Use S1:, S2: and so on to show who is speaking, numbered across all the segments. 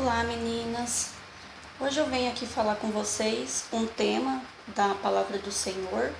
S1: Olá meninas, hoje eu venho aqui falar com vocês um tema da Palavra do Senhor,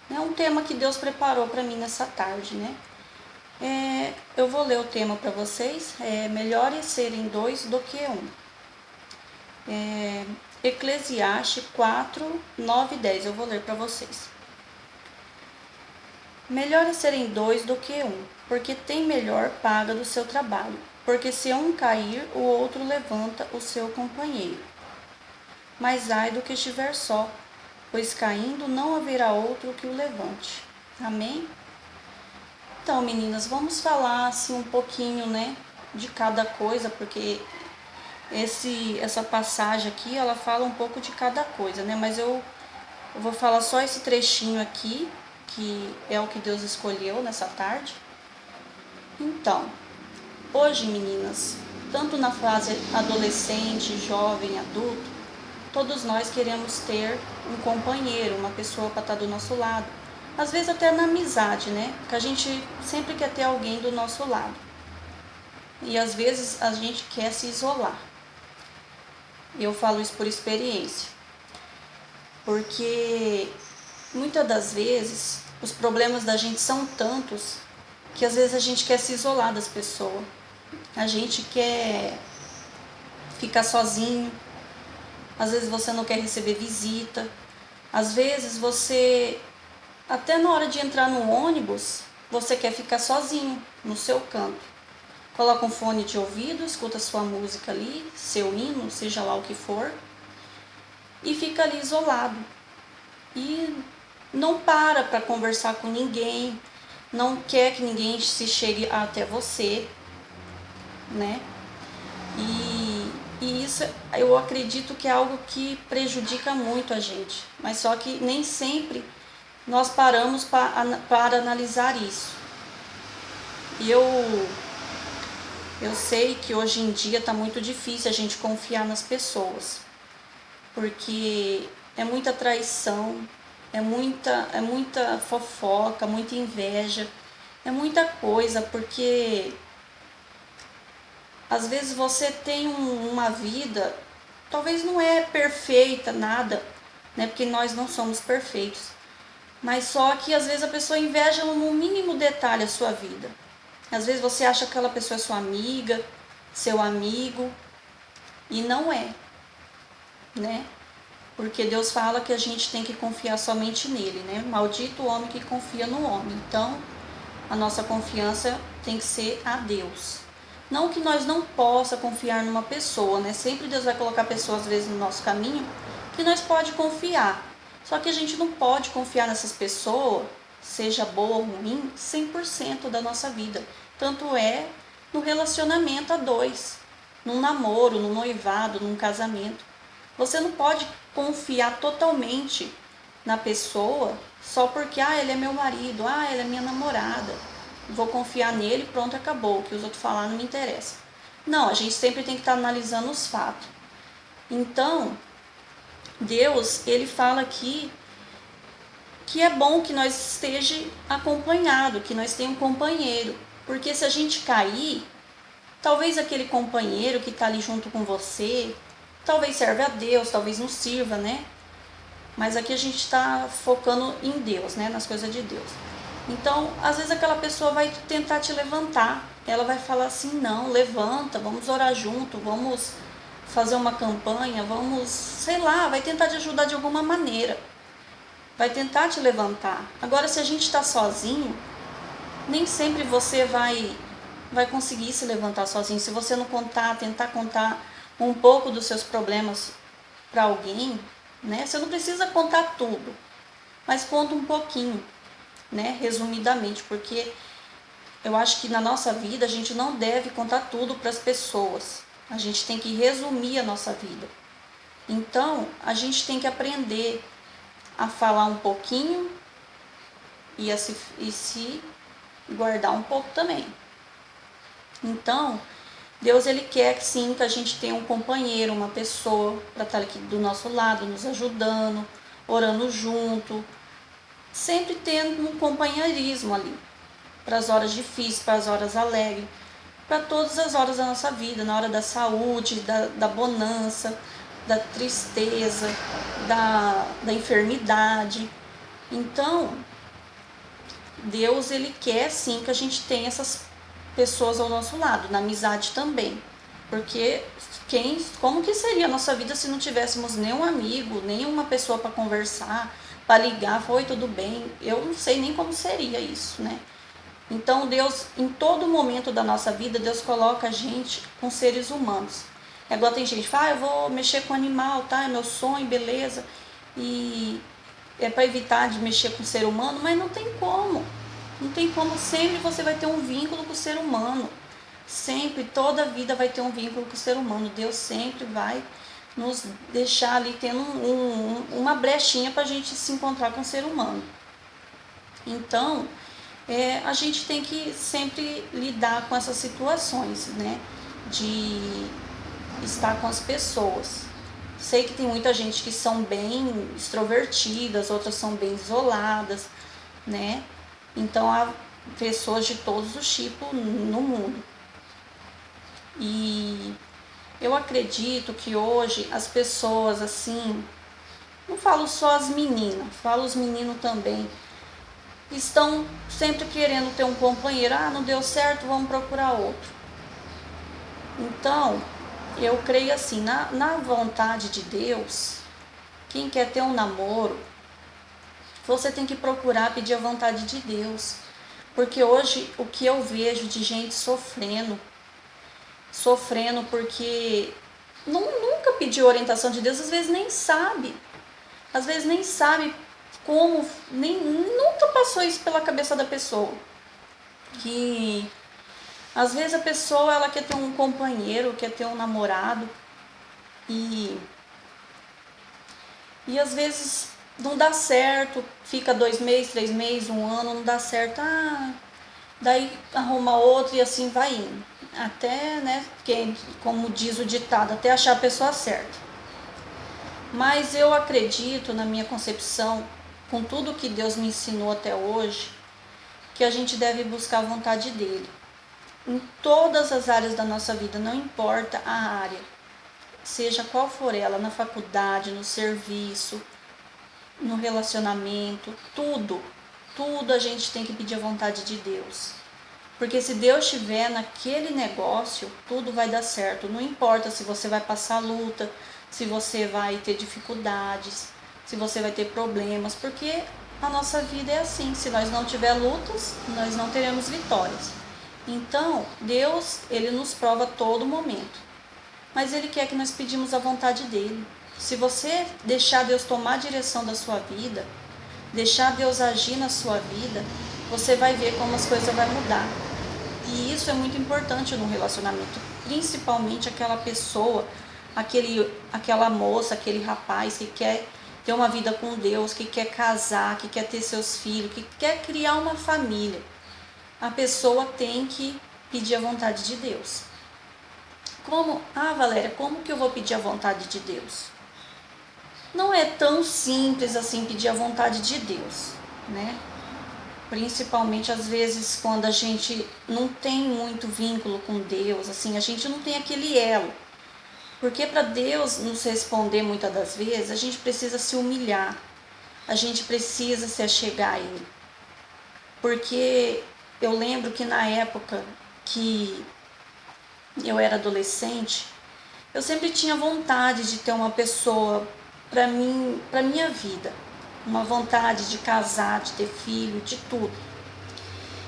S1: um tema que Deus preparou para mim nessa tarde, eu vou ler o tema para vocês, melhor é serem dois do que um. Eclesiastes 4, 9 e 10, eu vou ler para vocês. Melhor é serem dois do que um, porque tem melhor paga do seu trabalho. Porque se um cair, o outro levanta o seu companheiro. Mas ai do que estiver só, pois caindo não haverá outro que o levante. Amém? Então, meninas, vamos falar assim um pouquinho, de cada coisa, porque essa passagem aqui, ela fala um pouco de cada coisa, Mas eu vou falar só esse trechinho aqui, que é o que Deus escolheu nessa tarde. Então, hoje, meninas, tanto na fase adolescente, jovem, adulto, todos nós queremos ter um companheiro, uma pessoa para estar do nosso lado. Às vezes até na amizade, Que a gente sempre quer ter alguém do nosso lado. E às vezes a gente quer se isolar. Eu falo isso por experiência. Porque muitas das vezes os problemas da gente são tantos que às vezes a gente quer se isolar das pessoas. A gente quer ficar sozinho. Às vezes você não quer receber visita. Às vezes você, até na hora de entrar no ônibus, você quer ficar sozinho, no seu canto. Coloca um fone de ouvido, escuta sua música ali, seu hino, seja lá o que for, e fica ali isolado. E não para conversar com ninguém, não quer que ninguém se chegue até você, E isso eu acredito que é algo que prejudica muito a gente, mas só que nem sempre nós paramos para analisar isso. E eu sei que hoje em dia está muito difícil a gente confiar nas pessoas, porque é muita traição, é muita fofoca, muita inveja, é muita coisa, porque às vezes você tem uma vida, talvez não é perfeita, nada, Porque nós não somos perfeitos. Mas só que às vezes a pessoa inveja no mínimo detalhe a sua vida. Às vezes você acha que aquela pessoa é sua amiga, seu amigo, e não é, Porque Deus fala que a gente tem que confiar somente nele, Maldito o homem que confia no homem. Então, a nossa confiança tem que ser a Deus. Não que nós não possa confiar numa pessoa, Sempre Deus vai colocar pessoas, às vezes, no nosso caminho, que nós pode confiar. Só que a gente não pode confiar nessas pessoas, seja boa ou ruim, 100% da nossa vida. Tanto é no relacionamento a dois, num namoro, num noivado, num casamento. Você não pode confiar totalmente na pessoa só porque, ele é meu marido, ela é minha namorada. Vou confiar nele, pronto, acabou. O que os outros falar não me interessa. Não, a gente sempre tem que estar analisando os fatos. Então, Deus, ele fala aqui que é bom que nós esteja acompanhado, que nós tenhamos um companheiro. Porque se a gente cair, talvez aquele companheiro que está ali junto com você, talvez serve a Deus, talvez não sirva, Mas aqui a gente está focando em Deus, nas coisas de Deus. Então, às vezes aquela pessoa vai tentar te levantar. Ela vai falar assim, não, levanta, vamos orar junto, vamos fazer uma campanha, vamos, sei lá, vai tentar te ajudar de alguma maneira. Vai tentar te levantar. Agora, se a gente está sozinho, nem sempre você vai conseguir se levantar sozinho. Se você não tentar contar um pouco dos seus problemas para alguém, Você não precisa contar tudo, mas conta um pouquinho. Resumidamente, porque eu acho que na nossa vida a gente não deve contar tudo para as pessoas. A gente tem que resumir a nossa vida. Então, a gente tem que aprender a falar um pouquinho e se guardar um pouco também. Então, Deus, ele quer que sim, que a gente tenha um companheiro, uma pessoa para estar aqui do nosso lado, nos ajudando, orando junto, sempre tendo um companheirismo ali, para as horas difíceis, para as horas alegres, para todas as horas da nossa vida, na hora da saúde, da bonança, da tristeza, da enfermidade. Então, Deus, ele quer sim que a gente tenha essas pessoas ao nosso lado, na amizade também. Porque como que seria a nossa vida se não tivéssemos nenhum amigo, nenhuma pessoa para conversar, para ligar, foi tudo bem? Eu não sei nem como seria isso, né? Então Deus, em todo momento da nossa vida, Deus coloca a gente com seres humanos. É igual tem gente que fala, eu vou mexer com animal, tá? É meu sonho, beleza. E é para evitar de mexer com o ser humano, mas não tem como. Não tem como, sempre você vai ter um vínculo com o ser humano. Sempre, toda a vida vai ter um vínculo com o ser humano. Deus sempre vai nos deixar ali tendo uma brechinha para a gente se encontrar com o ser humano. Então, a gente tem que sempre lidar com essas situações, né? De estar com as pessoas. Sei que tem muita gente que são bem extrovertidas, outras são bem isoladas, né? Então, há pessoas de todos os tipos no mundo. E eu acredito que hoje as pessoas, assim, não falo só as meninas, falo os meninos também, estão sempre querendo ter um companheiro. Ah, não deu certo, vamos procurar outro. Então, eu creio assim, na vontade de Deus, quem quer ter um namoro, você tem que procurar pedir a vontade de Deus. Porque hoje o que eu vejo de gente sofrendo porque nunca pediu orientação de Deus, às vezes nem sabe como, nunca passou isso pela cabeça da pessoa, que às vezes a pessoa ela quer ter um companheiro, quer ter um namorado e às vezes não dá certo, fica 2 meses, 3 meses, 1 ano, não dá certo, daí arruma outro e assim vai indo. Até, né, como diz o ditado, até achar a pessoa certa. Mas eu acredito, na minha concepção, com tudo que Deus me ensinou até hoje, que a gente deve buscar a vontade dele. Em todas as áreas da nossa vida, não importa a área, seja qual for ela, na faculdade, no serviço, no relacionamento, tudo a gente tem que pedir a vontade de Deus. Porque se Deus estiver naquele negócio, tudo vai dar certo. Não importa se você vai passar luta, se você vai ter dificuldades, se você vai ter problemas, porque a nossa vida é assim. Se nós não tiver lutas, nós não teremos vitórias. Então, Deus, ele nos prova a todo momento. Mas ele quer que nós pedimos a vontade dele. Se você deixar Deus tomar a direção da sua vida, deixar Deus agir na sua vida, você vai ver como as coisas vão mudar. E isso é muito importante no relacionamento, principalmente aquela pessoa, aquela moça, aquele rapaz que quer ter uma vida com Deus, que quer casar, que quer ter seus filhos, que quer criar uma família. A pessoa tem que pedir a vontade de Deus. Valéria, como que eu vou pedir a vontade de Deus? Não é tão simples assim pedir a vontade de Deus, né? Principalmente às vezes quando a gente não tem muito vínculo com Deus, assim, a gente não tem aquele elo. Porque para Deus nos responder muitas das vezes, a gente precisa se humilhar, a gente precisa se achegar a Ele. Porque eu lembro que na época que eu era adolescente, eu sempre tinha vontade de ter uma pessoa para mim, para minha vida, uma vontade de casar, de ter filho, de tudo.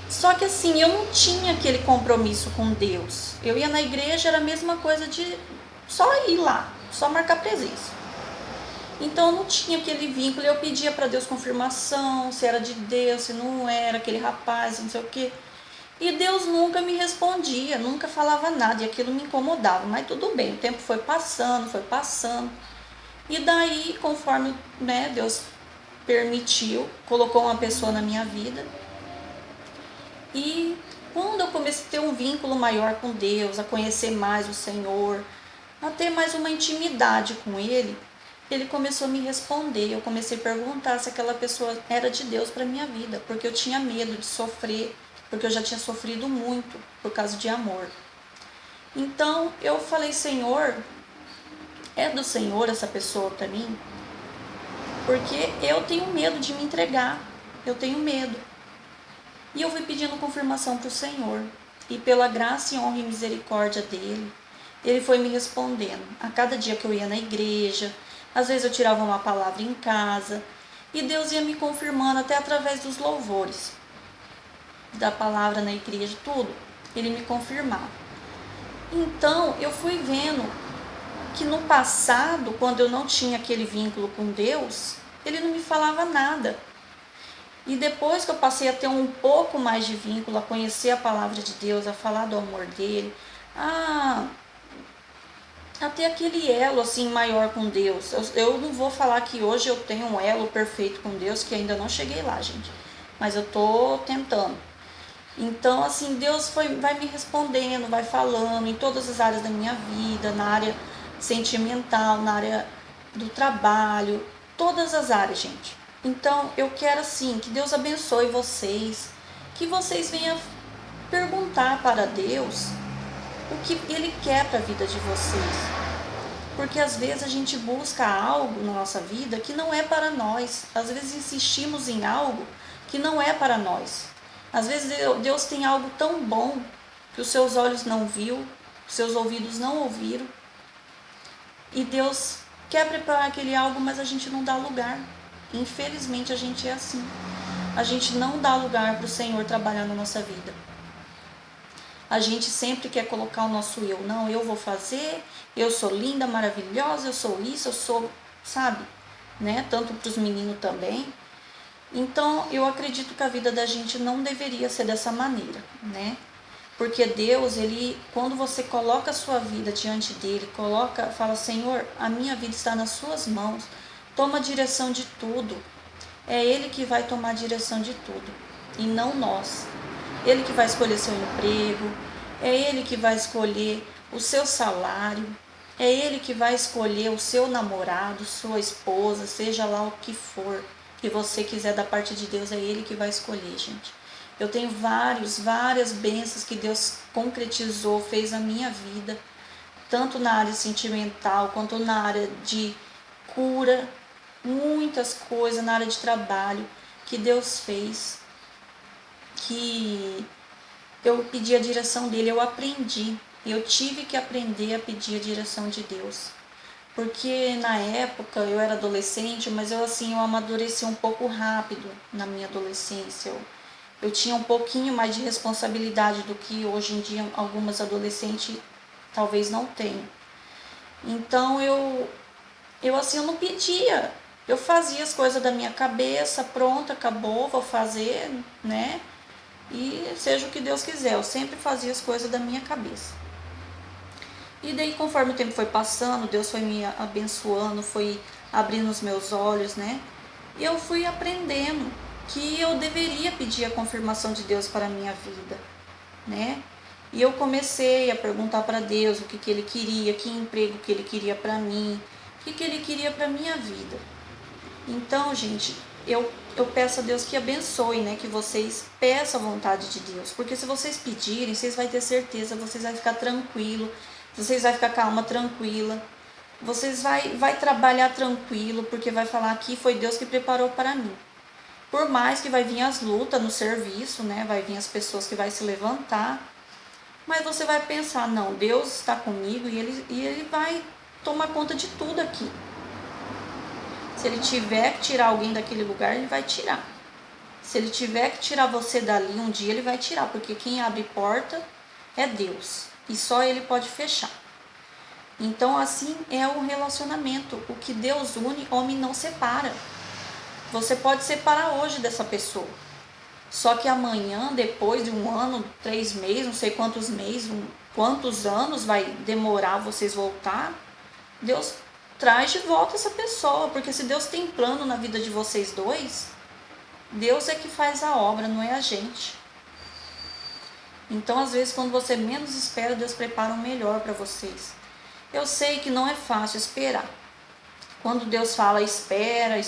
S1: Só que assim, eu não tinha aquele compromisso com Deus. Eu ia na igreja, era a mesma coisa de só ir lá, só marcar presença. Então eu não tinha aquele vínculo, eu pedia para Deus confirmação, se era de Deus, se não era, aquele rapaz, não sei o quê. E Deus nunca me respondia, nunca falava nada, e aquilo me incomodava. Mas tudo bem, o tempo foi passando. E daí, conforme, né, Deus permitiu, colocou uma pessoa na minha vida. E quando eu comecei a ter um vínculo maior com Deus, a conhecer mais o Senhor, a ter mais uma intimidade com Ele, Ele começou a me responder. Eu comecei a perguntar se aquela pessoa era de Deus para minha vida, porque eu tinha medo de sofrer, porque eu já tinha sofrido muito por causa de amor. Então eu falei, Senhor, é do Senhor essa pessoa para mim? Porque eu tenho medo de me entregar, eu tenho medo. E eu fui pedindo confirmação para o Senhor. E pela graça e honra e misericórdia dele, ele foi me respondendo. A cada dia que eu ia na igreja, às vezes eu tirava uma palavra em casa, e Deus ia me confirmando até através dos louvores, da palavra na igreja, tudo. Ele me confirmava. Então eu fui vendo que no passado, quando eu não tinha aquele vínculo com Deus, ele não me falava nada. E depois que eu passei a ter um pouco mais de vínculo, a conhecer a palavra de Deus, a falar do amor dele, a ter aquele elo assim maior com Deus. Eu não vou falar que hoje eu tenho um elo perfeito com Deus, que ainda não cheguei lá, gente. Mas eu tô tentando. Então, assim, Deus vai me respondendo, vai falando em todas as áreas da minha vida, na área sentimental, na área do trabalho, todas as áreas, gente. Então, eu quero, assim, que Deus abençoe vocês, que vocês venham perguntar para Deus o que Ele quer para a vida de vocês. Porque às vezes a gente busca algo na nossa vida que não é para nós. Às vezes insistimos em algo que não é para nós. Às vezes Deus tem algo tão bom que os seus olhos não viu, os seus ouvidos não ouviram. E Deus quer preparar aquele algo, mas a gente não dá lugar. Infelizmente a gente é assim. A gente não dá lugar para o Senhor trabalhar na nossa vida. A gente sempre quer colocar o nosso eu. Não, eu vou fazer, eu sou linda, maravilhosa, eu sou isso, eu sou, sabe? Né? Tanto para os meninos também. Então, eu acredito que a vida da gente não deveria ser dessa maneira, né? Porque Deus, quando você coloca a sua vida diante dele, fala, Senhor, a minha vida está nas suas mãos, toma a direção de tudo. É Ele que vai tomar a direção de tudo, e não nós. Ele que vai escolher seu emprego, é Ele que vai escolher o seu salário, é Ele que vai escolher o seu namorado, sua esposa, seja lá o que for que você quiser da parte de Deus, é Ele que vai escolher, gente. Eu tenho várias bênçãos que Deus concretizou, fez na minha vida, tanto na área sentimental, quanto na área de cura, muitas coisas na área de trabalho que Deus fez, que eu pedi a direção dele, eu aprendi, eu tive que aprender a pedir a direção de Deus. Porque na época eu era adolescente, mas eu amadureci um pouco rápido na minha adolescência. Eu tinha um pouquinho mais de responsabilidade do que hoje em dia algumas adolescentes talvez não tenham. Então eu não pedia. Eu fazia as coisas da minha cabeça, pronto, acabou, vou fazer, né? E seja o que Deus quiser. Eu sempre fazia as coisas da minha cabeça. E daí, conforme o tempo foi passando, Deus foi me abençoando, foi abrindo os meus olhos, né? E eu fui aprendendo que eu deveria pedir a confirmação de Deus para a minha vida, né? E eu comecei a perguntar para Deus o que Ele queria, que emprego que Ele queria para mim, o que Ele queria para a minha vida. Então, gente, eu peço a Deus que abençoe, né? Que vocês peçam a vontade de Deus. Porque se vocês pedirem, vocês vão ter certeza, vocês vão ficar tranquilo, vocês vão ficar calma, tranquila. Vocês vai trabalhar tranquilo, porque vai falar que foi Deus que preparou para mim. Por mais que vai vir as lutas no serviço, né? Vai vir as pessoas que vai se levantar. Mas você vai pensar, não, Deus está comigo e ele vai tomar conta de tudo aqui. Se Ele tiver que tirar alguém daquele lugar, Ele vai tirar. Se Ele tiver que tirar você dali um dia, Ele vai tirar. Porque quem abre porta é Deus. E só Ele pode fechar. Então assim é o relacionamento. O que Deus une, homem não separa. Você pode separar hoje dessa pessoa. Só que amanhã, depois de 1 ano, 3 meses, não sei quantos meses, quantos anos vai demorar vocês voltar, Deus traz de volta essa pessoa. Porque se Deus tem plano na vida de vocês dois, Deus é que faz a obra, não é a gente. Então, às vezes, quando você menos espera, Deus prepara o melhor para vocês. Eu sei que não é fácil esperar. Quando Deus fala espera,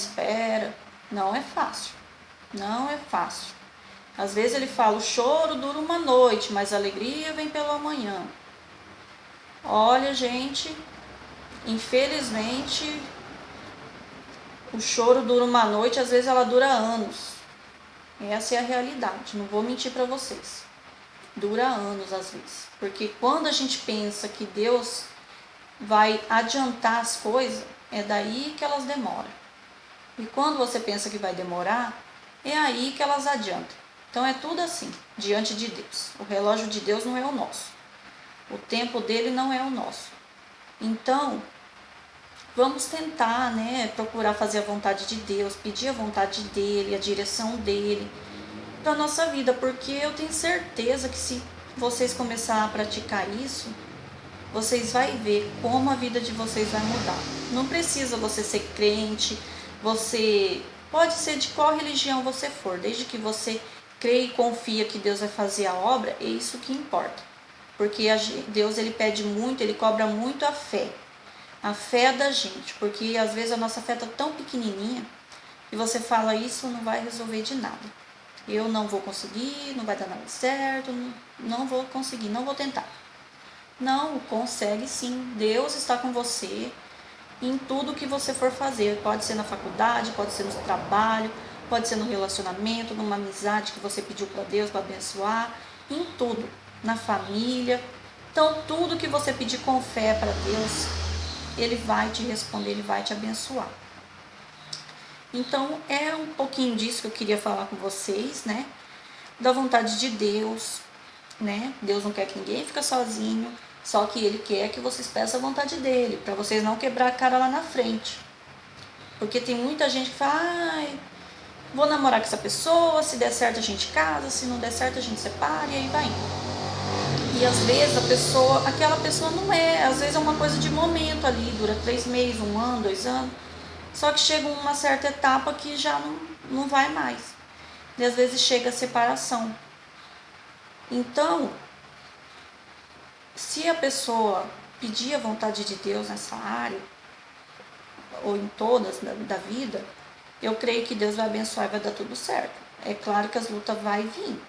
S1: não é fácil. Não é fácil. Às vezes Ele fala, o choro dura uma noite, mas a alegria vem pela manhã. Olha, gente, infelizmente, o choro dura uma noite, às vezes ela dura anos. Essa é a realidade, não vou mentir para vocês. Dura anos às vezes. Porque quando a gente pensa que Deus vai adiantar as coisas, é daí que elas demoram. E quando você pensa que vai demorar, é aí que elas adiantam. Então é tudo assim, diante de Deus. O relógio de Deus não é o nosso. O tempo dele não é o nosso. Então, vamos tentar, procurar fazer a vontade de Deus, pedir a vontade dele, a direção dele para a nossa vida, porque eu tenho certeza que se vocês começarem a praticar isso, vocês vão ver como a vida de vocês vai mudar. Não precisa você ser crente, você pode ser de qual religião você for, desde que você crê e confia que Deus vai fazer a obra, é isso que importa. Porque Deus, ele pede muito, ele cobra muito a fé da gente, porque às vezes a nossa fé está tão pequenininha e você fala isso não vai resolver de nada. Eu não vou conseguir, não vai dar nada certo, não vou conseguir, não vou tentar. Não, consegue sim. Deus está com você em tudo que você for fazer. Pode ser na faculdade, pode ser no trabalho, pode ser no relacionamento, numa amizade que você pediu para Deus para abençoar, em tudo, na família. Então, tudo que você pedir com fé para Deus, ele vai te responder, ele vai te abençoar. Então, é um pouquinho disso que eu queria falar com vocês, da vontade de Deus, Deus não quer que ninguém fique sozinho, só que ele quer que vocês peçam a vontade dele, para vocês não quebrar a cara lá na frente. Porque tem muita gente que fala, vou namorar com essa pessoa, se der certo a gente casa, se não der certo a gente separa, e aí vai indo. E às vezes aquela pessoa não é, às vezes é uma coisa de momento ali, dura 3 meses, 1 ano, 2 anos, só que chega uma certa etapa que já não vai mais. E às vezes chega a separação. Então, se a pessoa pedir a vontade de Deus nessa área, ou em todas da vida, eu creio que Deus vai abençoar e vai dar tudo certo. É claro que as lutas vão vir,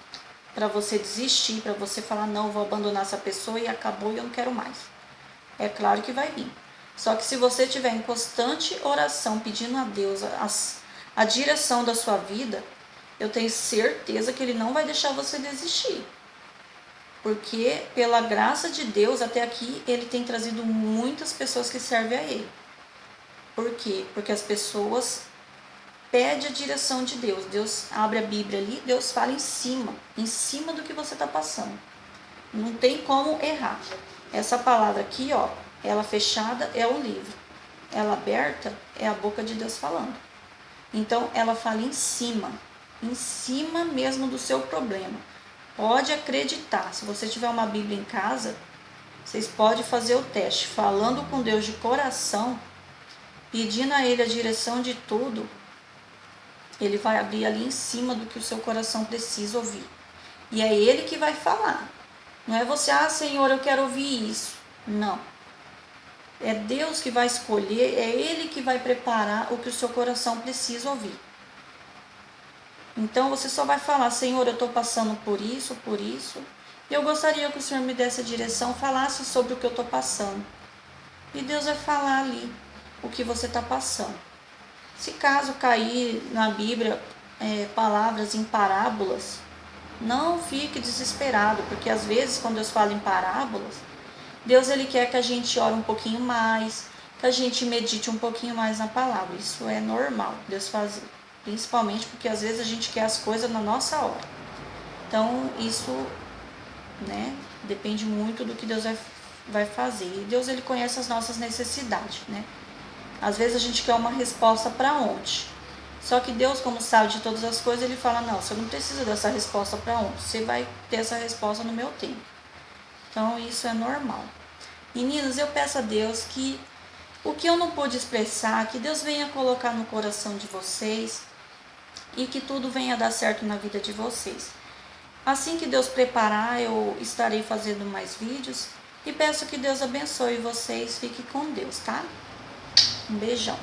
S1: para você desistir, para você falar, não, vou abandonar essa pessoa e acabou e eu não quero mais. É claro que vai vir. Só que se você estiver em constante oração, pedindo a Deus a direção da sua vida, eu tenho certeza que Ele não vai deixar você desistir. Porque pela graça de Deus, até aqui, Ele tem trazido muitas pessoas que servem a Ele. Por quê? Porque as pessoas pedem a direção de Deus. Deus abre a Bíblia ali, Deus fala em cima do que você está passando. Não tem como errar. Essa palavra aqui, ela fechada é um livro, ela aberta é a boca de Deus falando. Então ela fala em cima mesmo do seu problema. Pode acreditar, se você tiver uma Bíblia em casa, vocês podem fazer o teste, falando com Deus de coração, pedindo a Ele a direção de tudo, Ele vai abrir ali em cima do que o seu coração precisa ouvir. E é Ele que vai falar. Não é você, Senhor, eu quero ouvir isso. Não. É Deus que vai escolher, é Ele que vai preparar o que o seu coração precisa ouvir. Então você só vai falar, Senhor, eu estou passando por isso, e eu gostaria que o Senhor me desse a direção, falasse sobre o que eu estou passando. E Deus vai falar ali o que você está passando. Se caso cair na Bíblia palavras em parábolas, não fique desesperado, porque às vezes quando Deus fala em parábolas, Deus ele quer que a gente ore um pouquinho mais, que a gente medite um pouquinho mais na palavra. Isso é normal Deus fazer, principalmente porque às vezes a gente quer as coisas na nossa hora. Então isso, depende muito do que Deus vai fazer. E Deus ele conhece as nossas necessidades, Às vezes a gente quer uma resposta para ontem. Só que Deus, como sabe de todas as coisas, ele fala, não, você não precisa dessa resposta para ontem, você vai ter essa resposta no meu tempo. Então isso é normal. Meninas, eu peço a Deus que o que eu não pude expressar, que Deus venha colocar no coração de vocês e que tudo venha dar certo na vida de vocês. Assim que Deus preparar, eu estarei fazendo mais vídeos e peço que Deus abençoe vocês. Fique com Deus, tá? Um beijão.